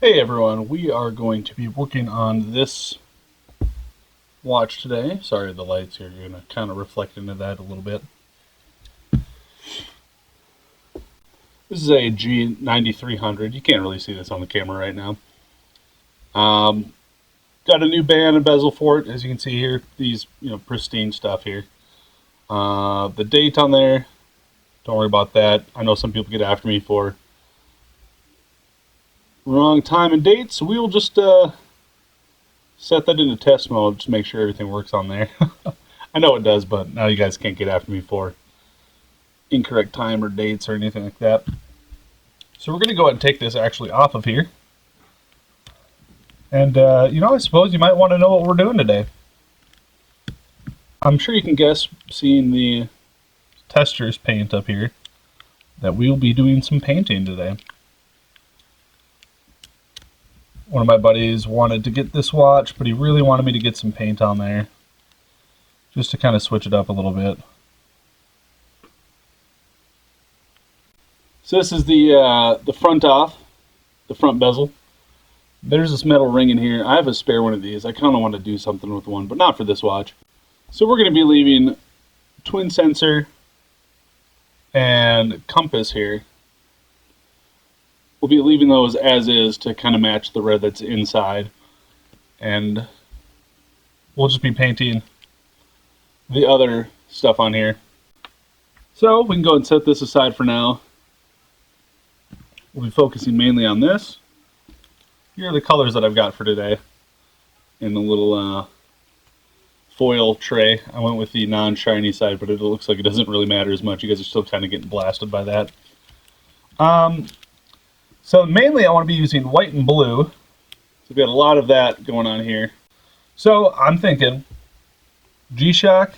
Hey everyone, we are going to be working on this watch today. Sorry, the lights here are going to kind of reflect into that a little bit. This is a G9300. You can't really see this on the camera right now. Got a new band and bezel for it, as you can see here. These, pristine stuff here. The date on there, don't worry about that. I know some people get after me for wrong time and date, so we will just set that into test mode just to make sure everything works on there. I know it does, but now you guys can't get after me for incorrect time or dates or anything like that. So we're going to go ahead and take this actually off of here. And, I suppose you might want to know what we're doing today. I'm sure you can guess, seeing the tester's paint up here, that we'll be doing some painting today. One of my buddies wanted to get this watch, but he really wanted me to get some paint on there, just to kind of switch it up a little bit. So this is the front off, the front bezel. There's this metal ring in here. I have a spare one of these. I kind of want to do something with one, but not for this watch. So we're going to be leaving twin sensor and compass here. We'll be leaving those as is to kind of match the red that's inside. And we'll just be painting the other stuff on here. So we can go and set this aside for now. We'll be focusing mainly on this. Here are the colors that I've got for today in the little foil tray. I went with the non-shiny side, but it looks like it doesn't really matter as much. You guys are still kind of getting blasted by that. So mainly I want to be using white and blue. So we've got a lot of that going on here. So I'm thinking G-Shock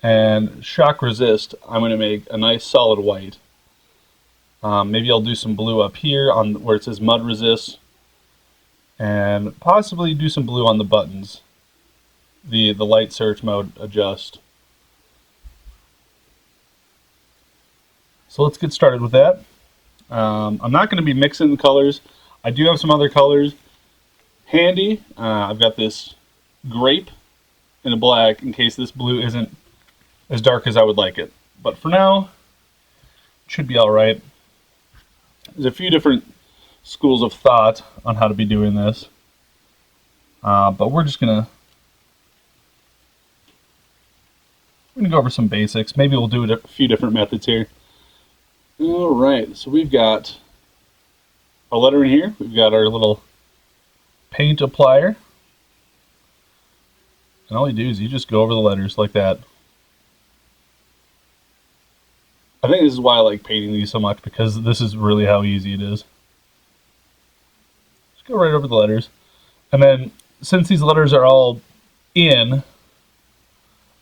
and Shock Resist, I'm going to make a nice solid white. Maybe I'll do some blue up here on where it says Mud Resist, and possibly do some blue on the buttons. The light search mode adjust. So let's get started with that. I'm not going to be mixing the colors. I do have some other colors handy. I've got this grape and a black in case this blue isn't as dark as I would like it. But for now, it should be alright. There's a few different schools of thought on how to be doing this. But we're going to go over some basics. Maybe we'll do a few different methods here. Alright, so we've got a letter in here. We've got our little paint applier. And all you do is you just go over the letters like that. I think this is why I like painting these so much, because this is really how easy it is. Just go right over the letters. And then, since these letters are all in,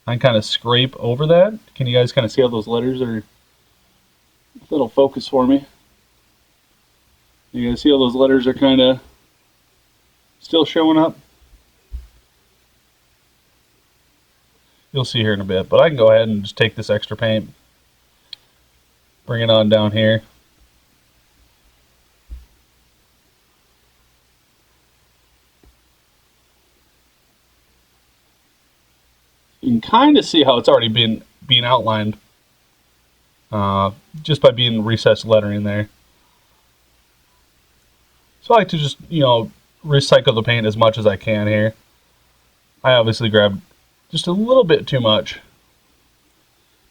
I kind of scrape over that. Can you guys kind of see how those letters are? That'll focus for me. You guys see how those letters are kind of still showing up? You'll see here in a bit, but I can go ahead and just take this extra paint, bring it on down here. You can kind of see how it's already being outlined just by being recessed lettering there. So I like to just, recycle the paint as much as I can here. I obviously grabbed just a little bit too much,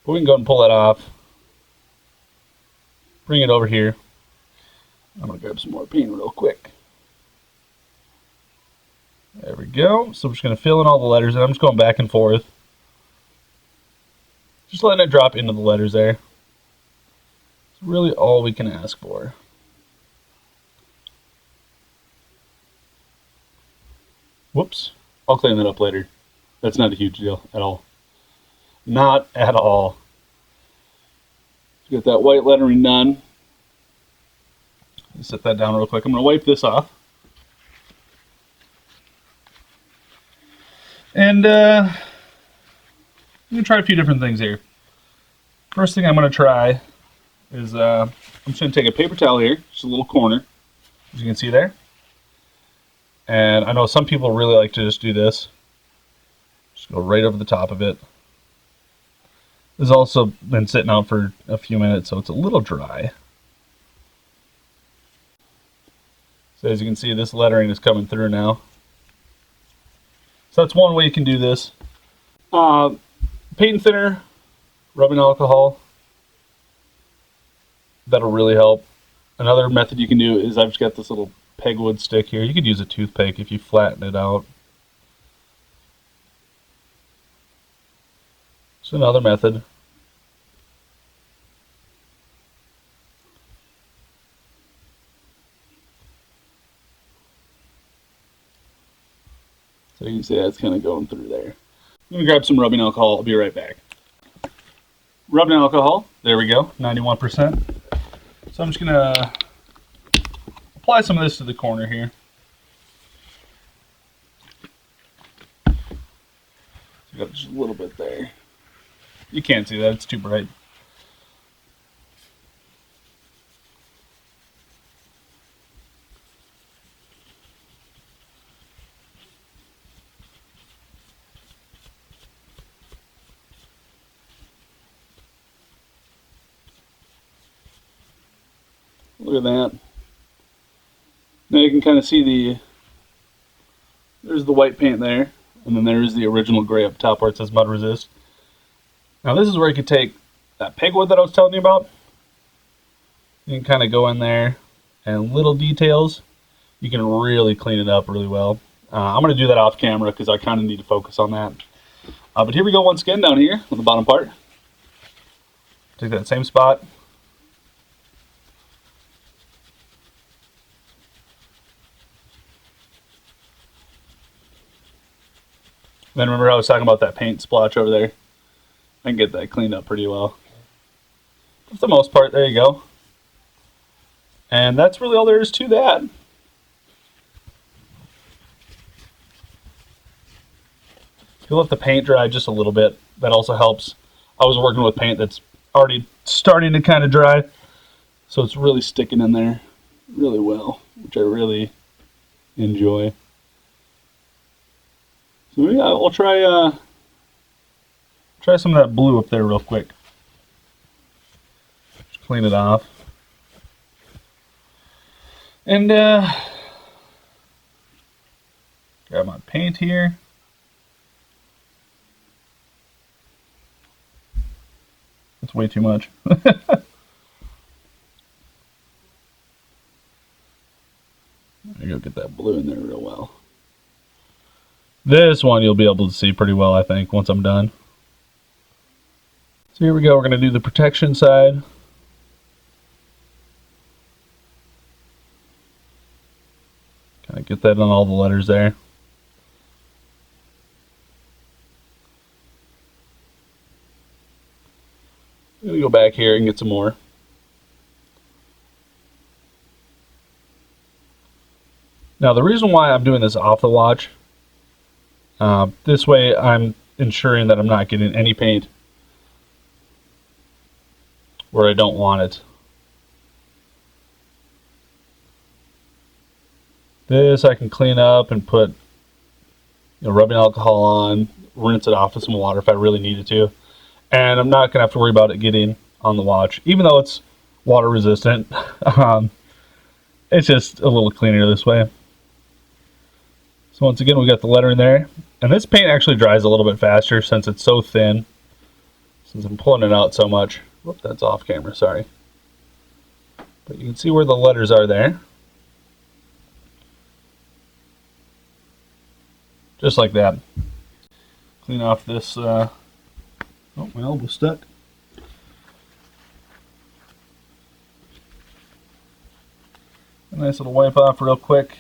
but we can go ahead and pull that off. Bring it over here. I'm going to grab some more paint real quick. There we go. So I'm just going to fill in all the letters, and I'm just going back and forth. Just letting it drop into the letters there. It's really all we can ask for. Whoops. I'll clean that up later. That's not a huge deal at all. Not at all. Get that white lettering done. Set that down real quick. I'm going to wipe this off. And I'm going to try a few different things here. First thing I'm going to try is I'm just going to take a paper towel here, just a little corner. as you can see there. And I know some people really like to just do this. Just go right over the top of it. This has also been sitting out for a few minutes, so it's a little dry. So as you can see, this lettering is coming through now. So that's one way you can do this. Paint and thinner, rubbing alcohol, that'll really help. Another method you can do is I've just got this little pegwood stick here. You could use a toothpick if you flatten it out. So another method. So you can see that's kind of going through there. I'm going to grab some rubbing alcohol. I'll be right back. Rubbing alcohol. There we go. 91%. So I'm just going to apply some of this to the corner here. So got just a little bit there. You can't see that. It's too bright. Look at that. Now you can kind of see there's the white paint there, and then there's the original gray up top where it says mud resist. Now this is where you can take that pegwood that I was telling you about. You can kind of go in there, and little details, you can really clean it up really well. I'm going to do that off camera because I kind of need to focus on that. But here we go once again down here on the bottom part. Take that same spot. Then remember I was talking about that paint splotch over there. I can get that cleaned up pretty well. For the most part, there you go. And that's really all there is to that. If you let the paint dry just a little bit, that also helps. I was working with paint that's already starting to kind of dry, so it's really sticking in there really well, which I really enjoy. So yeah, we'll try some of that blue up there real quick. Just clean it off. And grab my paint here. That's way too much. There you go, get that blue in there real well. This one you'll be able to see pretty well, I think, once I'm done. So here we go, we're going to do the protection side. Kind of get that on all the letters there. I'm going to go back here and get some more. Now the reason why I'm doing this off the watch, this way I'm ensuring that I'm not getting any paint where I don't want it. This I can clean up and put rubbing alcohol on, rinse it off with some water if I really needed to. And I'm not going to have to worry about it getting on the watch, even though it's water resistant. It's just a little cleaner this way. So once again, we got the lettering there. And this paint actually dries a little bit faster since it's so thin. Since I'm pulling it out so much. Whoop, that's off camera, sorry. But you can see where the letters are there. Just like that. Clean off this, oh, my elbow's stuck. A nice little wipe off real quick.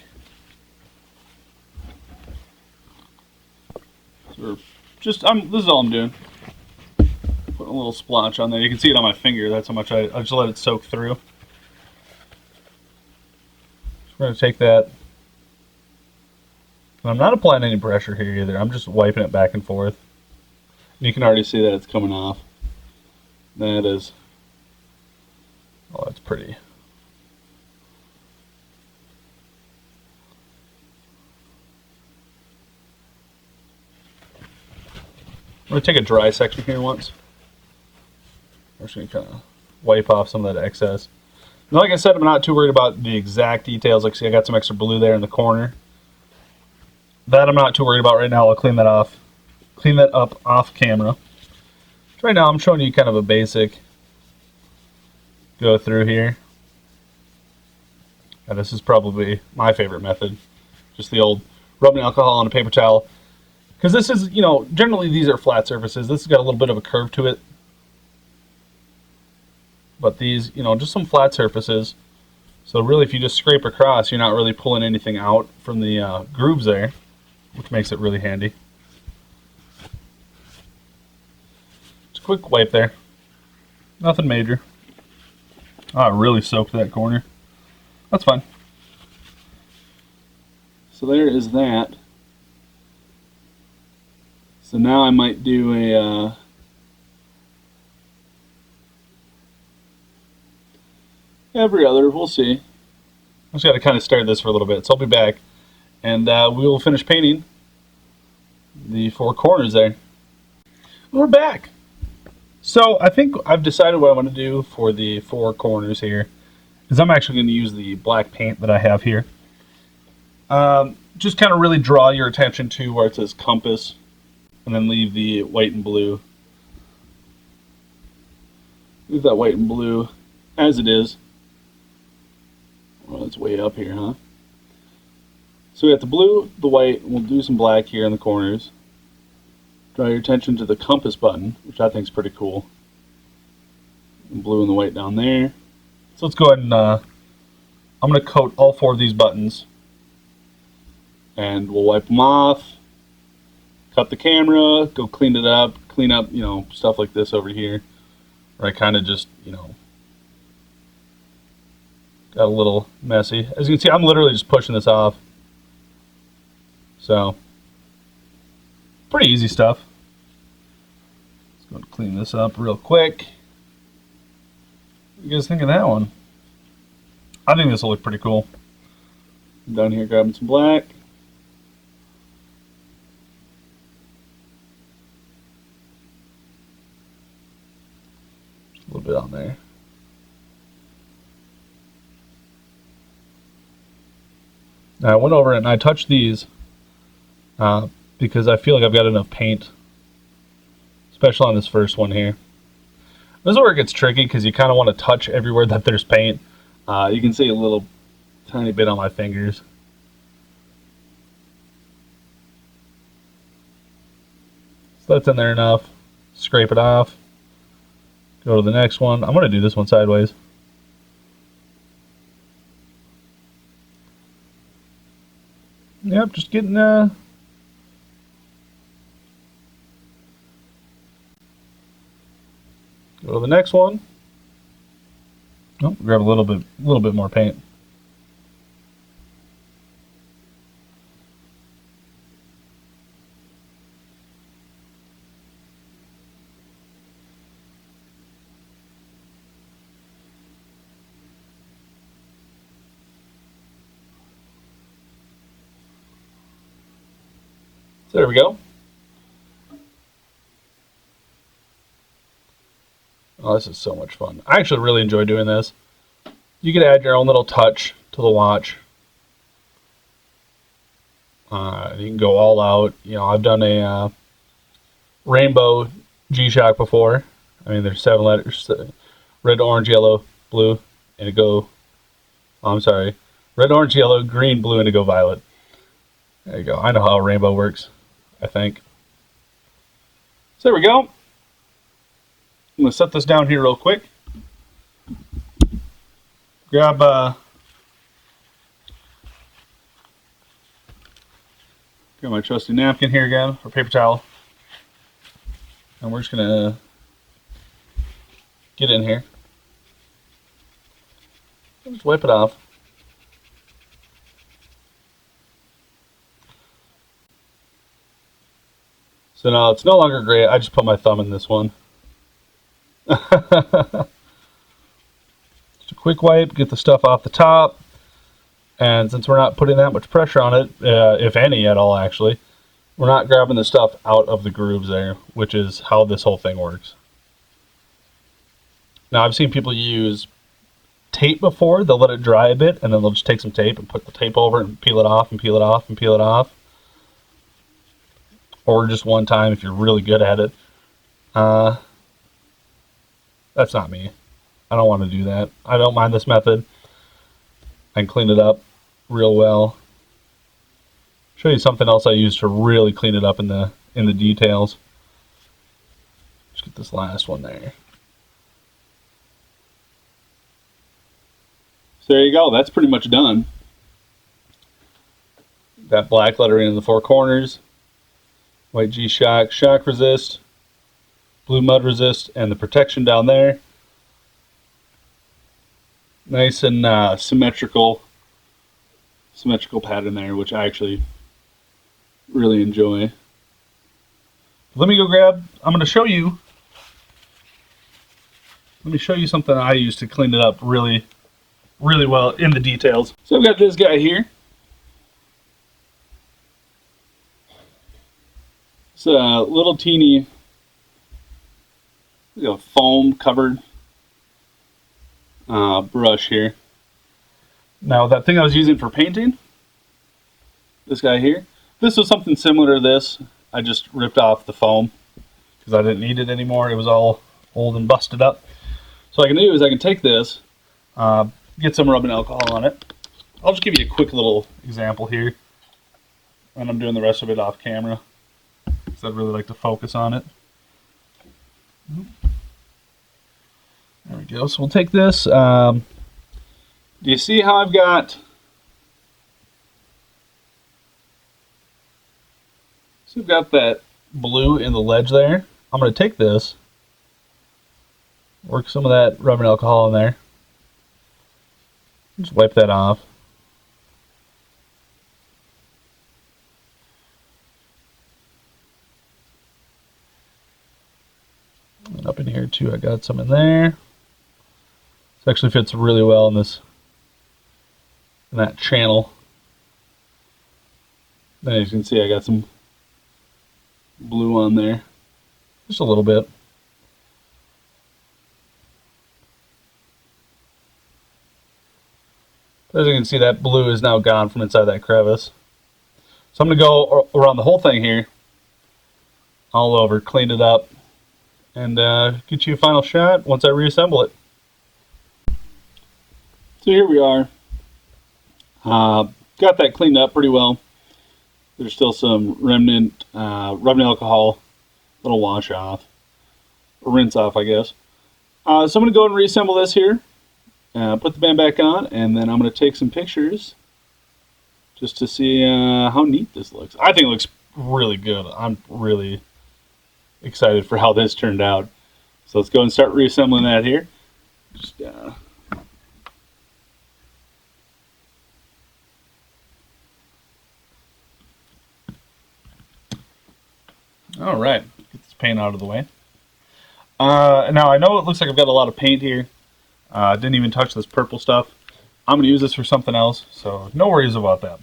So just, this is all I'm doing. Putting a little splotch on there. You can see it on my finger. That's how much I just let it soak through. So we're going to take that. And I'm not applying any pressure here either. I'm just wiping it back and forth. And you can already see that it's coming off. That is, oh, that's pretty. going to take a dry section here once. I'm just going to kind of wipe off some of that excess. And like I said, I'm not too worried about the exact details. Like, see, I got some extra blue there in the corner. That I'm not too worried about right now. I'll clean that off. Clean that up off camera. So right now, I'm showing you kind of a basic go through here. And this is probably my favorite method. Just the old rubbing alcohol on a paper towel. Because this is, you know, generally these are flat surfaces. This has got a little bit of a curve to it. But these, you know, just some flat surfaces. So really, if you just scrape across, you're not really pulling anything out from the grooves there, which makes it really handy. Just a quick wipe there. Nothing major. Oh, it really soaked that corner. That's fine. So there is that. So now I might do a every other, we'll see. I just got to kind of start this for a little bit, so I'll be back. And we will finish painting the four corners there. We're back. So I think I've decided what I want to do for the four corners here. Is I'm actually going to use the black paint that I have here. Just kind of really draw your attention to where it says compass, and then leave the white and blue. Leave that white and blue as it is. Well, it's way up here, huh? So we got the blue, the white, and we'll do some black here in the corners. Draw your attention to the compass button, which I think is pretty cool. And blue and the white down there. So let's go ahead and I'm going to coat all four of these buttons. And we'll wipe them off. Cut the camera, go clean it up, clean up, you know, stuff like this over here. Where I kind of just, you know, got a little messy. As you can see, I'm literally just pushing this off. So, pretty easy stuff. Let's go and clean this up real quick. What do you guys think of that one? I think this will look pretty cool. I'm down here grabbing some black. Just a little bit on there. Now I went over and I touched these because I feel like I've got enough paint, especially on this first one here. This is where it gets tricky because you kind of want to touch everywhere that there's paint. You can see a little tiny bit on my fingers. So that's in there enough. Scrape it off. Go to the next one. I'm going to do this one sideways. Yep, just getting go to the next one. Oh, grab a little bit more paint. So there we go. Oh, this is so much fun. I actually really enjoy doing this. You can add your own little touch to the watch. You can go all out. You know, I've done a rainbow G-Shock before. I mean, there's 7 letters: red, orange, yellow, blue, indigo. Oh, I'm sorry, red, orange, yellow, green, blue, indigo, violet. There you go. I know how a rainbow works, I think. So there we go. I'm going to set this down here real quick. Grab my trusty napkin here again, or paper towel. And we're just going to get in here. Just wipe it off. So now it's no longer gray. I just put my thumb in this one. Just a quick wipe, get the stuff off the top. And since we're not putting that much pressure on it, if any at all actually, we're not grabbing the stuff out of the grooves there, which is how this whole thing works. Now, I've seen people use tape before. They'll let it dry a bit, and then they'll just take some tape and put the tape over it and peel it off and peel it off and peel it off. Or just one time if you're really good at it. That's not me. I don't want to do that. I don't mind this method. I can clean it up real well. Show you something else I use to really clean it up in the details. Just get this last one there. So there you go. That's pretty much done. That black lettering in the four corners. White G-Shock, shock resist, blue mud resist, and the protection down there. Nice and symmetrical pattern there, which I actually really enjoy. Let me go grab, I'm going to show you, let me show you something I use to clean it up really, really well in the details. So I've got this guy here. It's a little teeny foam covered brush here. Now that thing I was using for painting, this guy here, this was something similar to this. I just ripped off the foam because I didn't need it anymore. It was all old and busted up. So what I can do is I can take this, get some rubbing alcohol on it. I'll just give you a quick little example here, and I'm doing the rest of it off camera because I'd really like to focus on it. There we go. So we'll take this. Do you see how I've got... So we've got that blue in the ledge there. I'm going to take this, work some of that rubbing alcohol in there. Just wipe that off. And up in here too, I got some in there. This actually fits really well in that channel. Then as you can see, I got some blue on there, just a little bit. As you can see, that blue is now gone from inside that crevice. So I'm going to go around the whole thing here, all over, clean it up, and get you a final shot once I reassemble it. So here we are. Got that cleaned up pretty well. There's still some remnant rubbing alcohol, little wash off, or rinse off, I guess. So I'm going to go and reassemble this here, put the band back on, and then I'm going to take some pictures just to see how neat this looks. I think it looks really good. I'm really excited for how this turned out. So let's go and start reassembling that here. Just all right, get this paint out of the way. Now I know it looks like I've got a lot of paint here. Didn't even touch this purple stuff. I'm going to use this for something else, so no worries about that.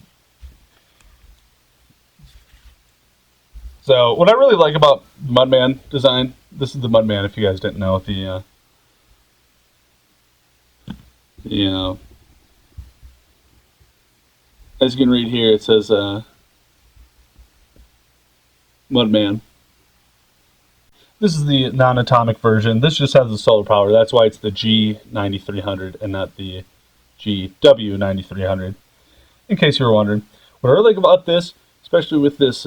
So what I really like about Mudman design, this is the Mudman if you guys didn't know, as you can read here, it says Mudman. This is the non-atomic version. This just has the solar power. That's why it's the G9300 and not the GW9300. In case you were wondering. What I really like about this, especially with this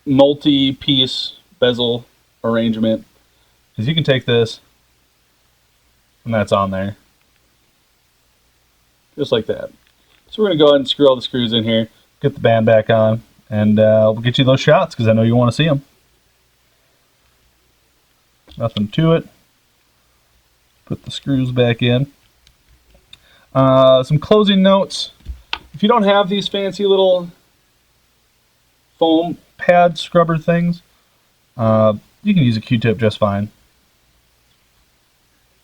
multi-piece bezel arrangement, is you can take this and that's on there. Just like that. So we're going to go ahead and screw all the screws in here, get the band back on, and we'll get you those shots because I know you want to see them. Nothing to it. Put the screws back in. Some closing notes. If you don't have these fancy little foam pad scrubber things, you can use a Q-tip just fine.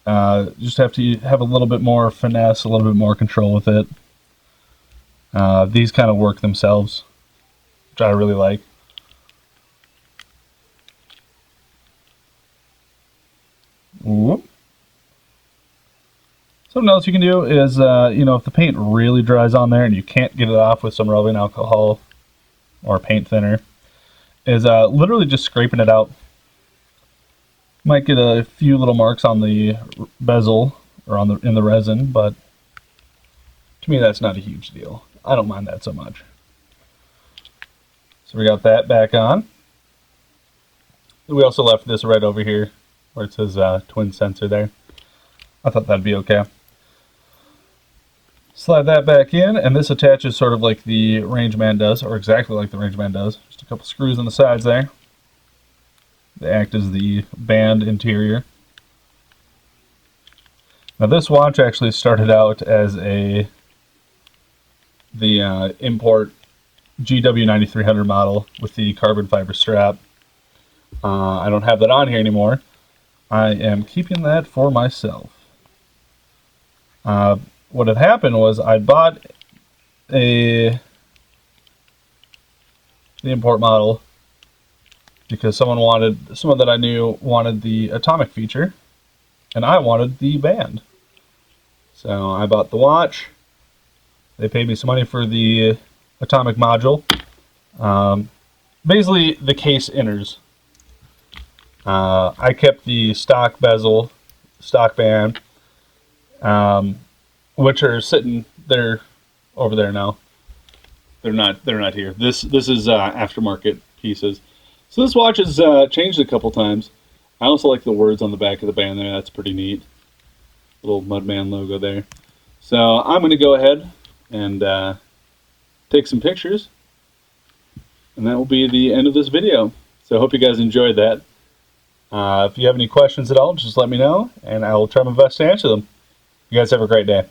Just have to have a little bit more finesse, a little bit more control with it. These kind of work themselves. which I really like. Whoop. Something else you can do is, if the paint really dries on there and you can't get it off with some rubbing alcohol or paint thinner, is literally just scraping it out. Might get a few little marks on the bezel or in the resin, but to me that's not a huge deal. I don't mind that so much. So we got that back on. We also left this right over here where it says twin sensor there. I thought that'd be okay. Slide that back in, and this attaches sort of like the Rangeman does, or exactly like the Rangeman does. Just a couple screws on the sides there. They act as the band interior. Now this watch actually started out as the import GW9300 model with the carbon fiber strap. I don't have that on here anymore. I am keeping that for myself. What had happened was I bought the import model because someone that I knew wanted the atomic feature, and I wanted the band. So I bought the watch. They paid me some money for the atomic module. Basically, the case inners. I kept the stock bezel, stock band, which are sitting there, over there now. They're not here. This is aftermarket pieces. So this watch has changed a couple times. I also like the words on the back of the band there. That's pretty neat. Little Mudman logo there. So I'm going to go ahead and take some pictures, and that will be the end of this video. So I hope you guys enjoyed that. If you have any questions at all, just let me know, and I will try my best to answer them. You guys have a great day.